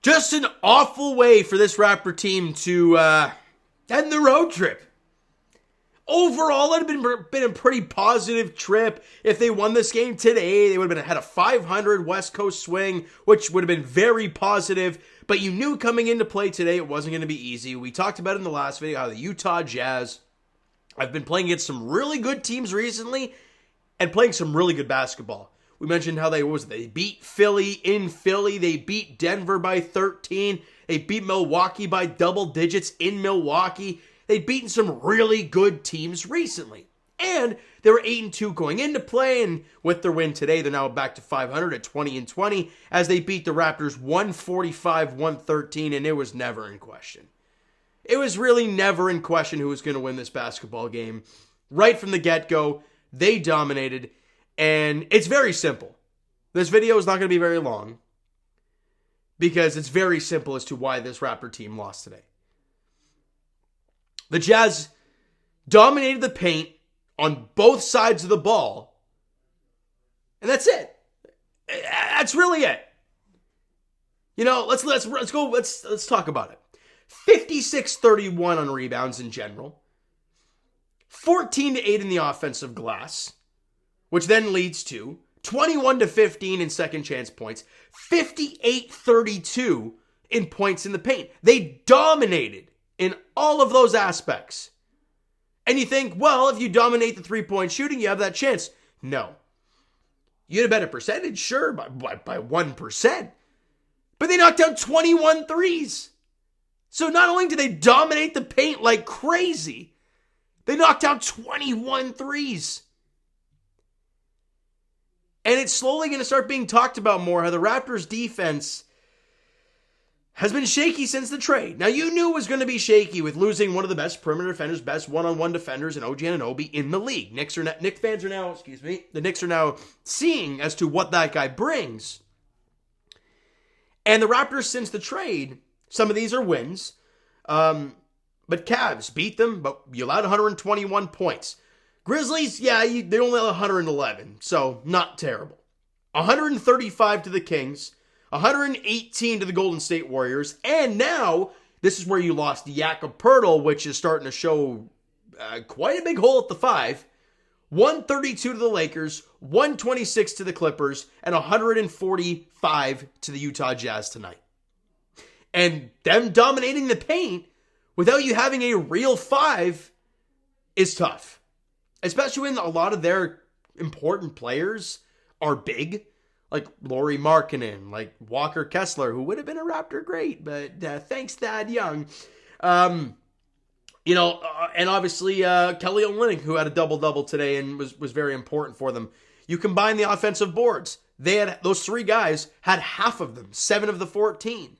Just an awful way for this Raptor team to end the road trip. Overall, it would have been a pretty positive trip. If they won this game today, they would have had a 500 West Coast swing, which would have been very positive. But you knew coming into play today it wasn't going to be easy. We talked about it in the last video how the Utah Jazz have been playing against some really good teams recently and playing some really good basketball. We mentioned how they beat Philly in Philly. They beat Denver by 13. They beat Milwaukee by double digits in Milwaukee. They'd beaten some really good teams recently. And they were 8-2 going into play, and with their win today, they're now back to 500 at 20-20 as they beat the Raptors 145-113, and it was never in question. It was really never in question who was going to win this basketball game. Right from the get-go, they dominated, and it's very simple. This video is not going to be very long because it's very simple as to why this Raptor team lost today. The Jazz dominated the paint on both sides of the ball. And that's it. That's really it. You know, let's talk about it. 56-31 on rebounds in general. 14-8 in the offensive glass, which then leads to 21-15 in second chance points. 58-32 in points in the paint. They dominated in all of those aspects. And you think, well, if you dominate the three-point shooting, you have that chance. No. You had a better percentage, sure, by 1%. But they knocked down 21 threes. So not only did they dominate the paint like crazy, they knocked down 21 threes. And it's slowly going to start being talked about more, how the Raptors defense has been shaky since the trade. Now, you knew it was going to be shaky with losing one of the best perimeter defenders, best one-on-one defenders in OG Anunoby in the league. The Knicks are now seeing as to what that guy brings. And the Raptors, since the trade, some of these are wins. But Cavs beat them, but you allowed 121 points. Grizzlies, they only allowed 111, so not terrible. 135 to the Kings. 118 to the Golden State Warriors, and now this is where you lost Jakob Poeltl, which is starting to show quite a big hole at the 5. 132 to the Lakers, 126 to the Clippers, and 145 to the Utah Jazz tonight. And them dominating the paint without you having a real 5 is tough, especially when a lot of their important players are big. Like Lauri Markkanen, like Walker Kessler, who would have been a Raptor great, but thanks Thad Young. And obviously Kelly Olynyk, who had a double-double today and was very important for them. You combine the offensive boards. Those 3 guys had half of them, 7 of the 14.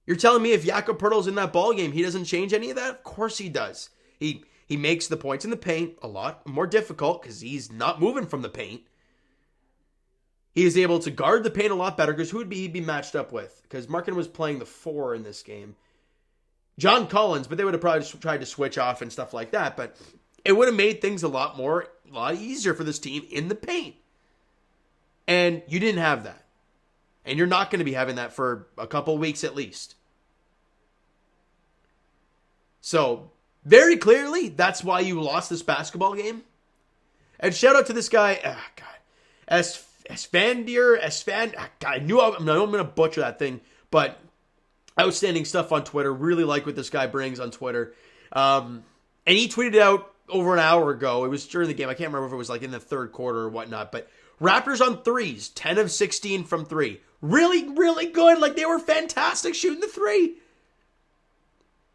You're telling me if Jakob Poeltl's in that ball game, he doesn't change any of that? Of course he does. He makes the points in the paint a lot more difficult because he's not moving from the paint. He is able to guard the paint a lot better because who would he be matched up with? Because Markkanen was playing the 4 in this game. John Collins, but they would have probably tried to switch off and stuff like that. But it would have made things a lot easier for this team in the paint. And you didn't have that. And you're not going to be having that for a couple weeks at least. So, very clearly, that's why you lost this basketball game. And shout out to this guy, Esfandier, I know I'm going to butcher that thing, but outstanding stuff on Twitter. Really like what this guy brings on Twitter. And he tweeted out over an hour ago. It was during the game. I can't remember if it was like in the third quarter or whatnot, but Raptors on threes, 10 of 16 from 3. Really, really good. Like they were fantastic shooting the 3.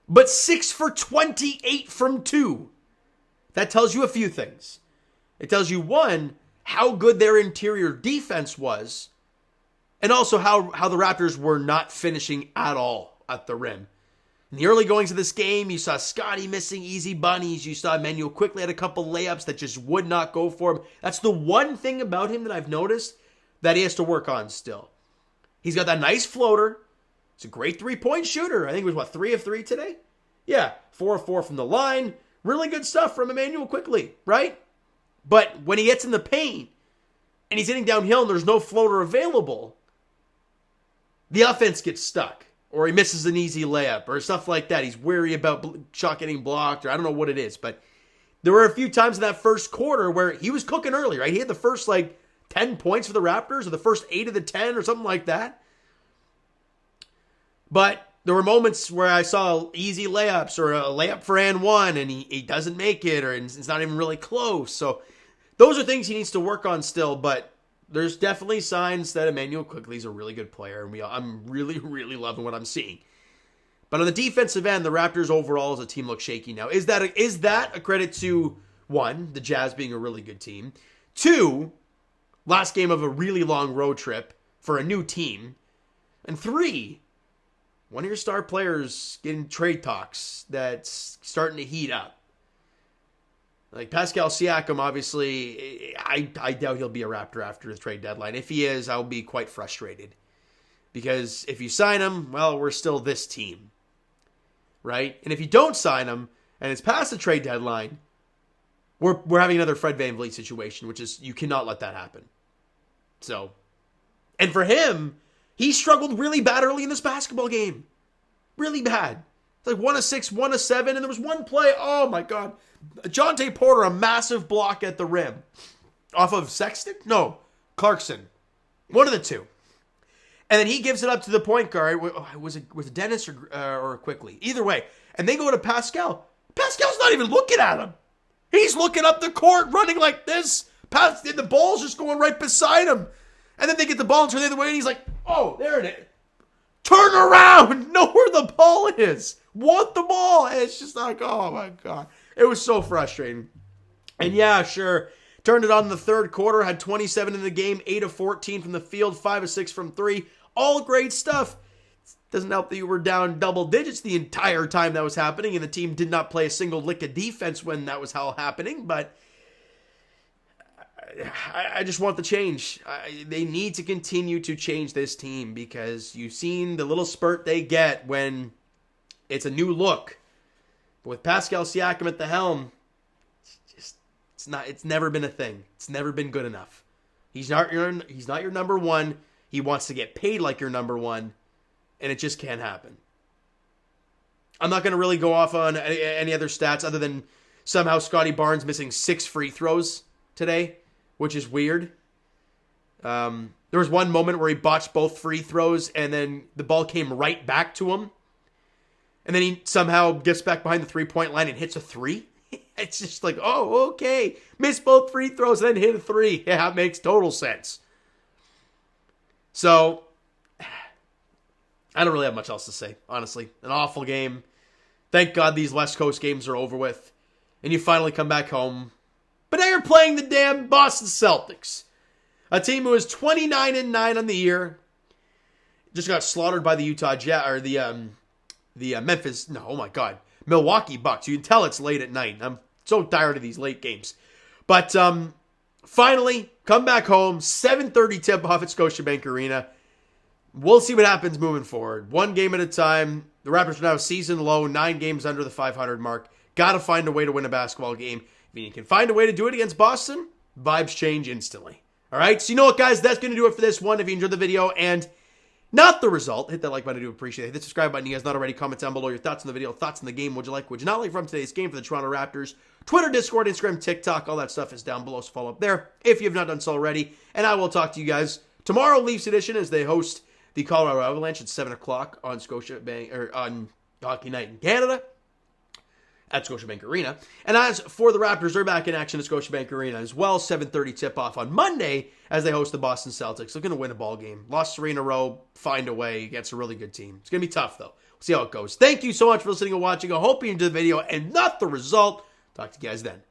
But 6 for 28 from 2. That tells you a few things. It tells you, one, how good their interior defense was, and also how the Raptors were not finishing at all at the rim. In the early goings of this game, you saw Scotty missing easy bunnies. You saw Emmanuel quickly had a couple layups that just would not go for him. That's the one thing about him that I've noticed that he has to work on still. He's got that nice floater. He's a great three-point shooter. I think it was, 3 of 3 today? Yeah, 4 of 4 from the line. Really good stuff from Emmanuel quickly, right? But when he gets in the paint and he's hitting downhill and there's no floater available, the offense gets stuck, or he misses an easy layup, or stuff like that. He's wary about shot getting blocked, or I don't know what it is, but there were a few times in that first quarter where he was cooking early, right? He had the first, 10 points for the Raptors, or the first 8 of the 10, or something like that. But there were moments where I saw easy layups, or a layup for and one, and he doesn't make it, or it's not even really close. So those are things he needs to work on still, but there's definitely signs that Immanuel Quickley is a really good player, and I'm really, really loving what I'm seeing. But on the defensive end, the Raptors overall as a team look shaky now. Is that a credit to, one, the Jazz being a really good team, two, last game of a really long road trip for a new team, and three, one of your star players getting trade talks that's starting to heat up? Like Pascal Siakam, obviously, I doubt he'll be a Raptor after the trade deadline. If he is, I'll be quite frustrated. Because if you sign him, well, we're still this team. Right? And if you don't sign him, and it's past the trade deadline, we're having another Fred VanVleet situation, which is, you cannot let that happen. So, and for him, he struggled really bad early in this basketball game. Really bad. It's like 1 of 6, 1 of 7, and there was one play, oh my God. Jonte Porter, a massive block at the rim. Off of Sexton? No, Clarkson. One of the two. And then he gives it up to the point guard. Was it Dennis or Quickley? Either way. And they go to Pascal. Pascal's not even looking at him. He's looking up the court, running like this. The ball's just going right beside him. And then they get the ball and turn the other way, and he's like, oh, there it is. Turn around. Know where the ball is. Want the ball. And it's just like, oh my God. It was so frustrating. And yeah, sure. Turned it on in the third quarter. Had 27 in the game. 8 of 14 from the field. 5 of 6 from 3. All great stuff. Doesn't help that you were down double digits the entire time that was happening. And the team did not play a single lick of defense when that was all happening. But I just want the change. They need to continue to change this team, because you've seen the little spurt they get when it's a new look. But with Pascal Siakam at the helm, it's never been a thing. It's never been good enough. He's not your number one. He wants to get paid like your number one, and it just can't happen. I'm not going to really go off on any other stats other than somehow Scotty Barnes missing 6 free throws today, which is weird. There was one moment where he botched both free throws, and then the ball came right back to him. And then he somehow gets back behind the three-point line and hits a 3. It's just like, oh, okay. Missed both free throws, then hit a 3. Yeah, it makes total sense. So, I don't really have much else to say, honestly. An awful game. Thank God these West Coast games are over with. And you finally come back home. But now you're playing the damn Boston Celtics. A team who is 29-9 on the year. Just got slaughtered by the Utah Jazz, or Milwaukee Bucks. You can tell it's late at night. I'm so tired of these late games. But finally, come back home. 7:30 tip-off at Scotiabank Arena. We'll see what happens moving forward. One game at a time. The Raptors are now season low, 9 games under the 500 mark. Got to find a way to win a basketball game. If you can find a way to do it against Boston, vibes change instantly. All right, so you know what, guys? That's going to do it for this one. If you enjoyed the video and not the result, hit that like button. I do appreciate it. Hit the subscribe button. You guys not already, comment down below your thoughts on the video, thoughts on the game. Would you like, would you not like from today's game for the Toronto Raptors? Twitter, Discord, Instagram, TikTok, all that stuff is down below, so follow up there if you have not done so already. And I will talk to you guys tomorrow, Leafs edition, as they host the Colorado Avalanche at 7 o'clock on Scotiabank, or on Hockey Night in Canada at Scotiabank Arena. And as for the Raptors, they're back in action at Scotiabank Arena as well. 7:30 tip-off on Monday as they host the Boston Celtics. They're going to win a ball game. Lost 3 in a row, find a way against a really good team. It's going to be tough, though. We'll see how it goes. Thank you so much for listening and watching. I hope you enjoyed the video and not the result. Talk to you guys then.